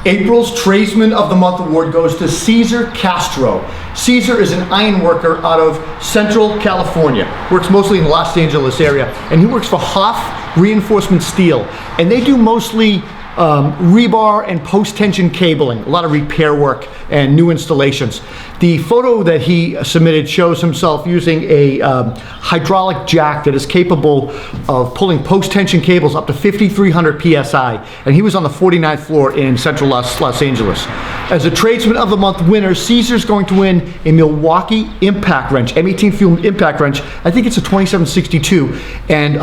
April's Tradesman of the Month award goes to Cesar Castro. Cesar is an iron worker out of Central California, works mostly in the Los Angeles area, and he works for Hoff Reinforcement Steel, and they do mostly rebar and post-tension cabling, a lot of repair work and new installations. The photo that he submitted shows himself using a hydraulic jack that is capable of pulling post-tension cables up to 5,300 PSI, and he was on the 49th floor in Central Los Angeles. As a Tradesman of the Month winner, Cesar's going to win a Milwaukee impact wrench, M18 fuel impact wrench. I think it's a 2762, and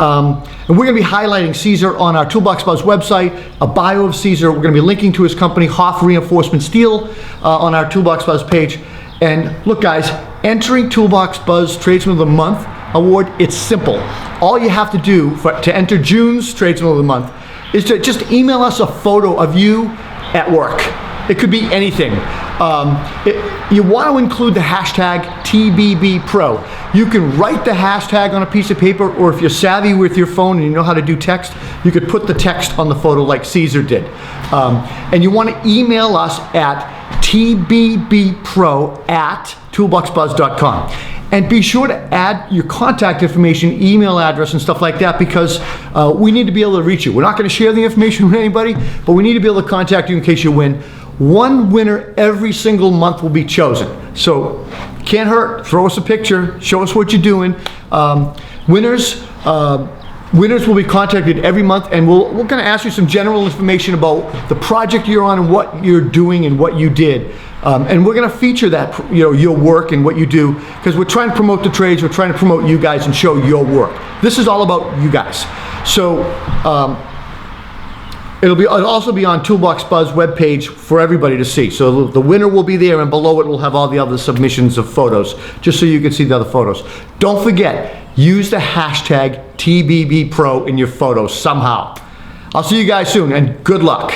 we're going to be highlighting Cesar on our Toolbox Buzz website, a bio of Cesar. We're going to be linking to his company, Hoff Reinforcement Steel, on our Toolbox Buzz page. And look guys, entering Toolbox Buzz Tradesman of the Month award, it's simple. All you have to do to enter June's Tradesman of the Month is to just email us a photo of you at work. It could be anything. You want to include the hashtag TBBPRO. You can write the hashtag on a piece of paper, or if you're savvy with your phone and you know how to do text, you could put the text on the photo like Cesar did. And you want to email us at tbbpro@toolboxbuzz.com. And be sure to add your contact information, email address, and stuff like that, because we need to be able to reach you. We're not going to share the information with anybody, but we need to be able to contact you in case you win. One winner every single month will be chosen. So can't hurt, throw us a picture, show us what you're doing. Winners will be contacted every month, and we're going to ask you some general information about the project you're on and what you're doing and what you did. And we're going to feature that, your work and what you do, because we're trying to promote the trades, we're trying to promote you guys and show your work. This is all about you guys. So it'll also be on Toolbox Buzz webpage for everybody to see. So the winner will be there, and below it will have all the other submissions of photos, just so you can see the other photos. Don't forget, use the hashtag TBBPRO in your photos somehow. I'll see you guys soon, and good luck.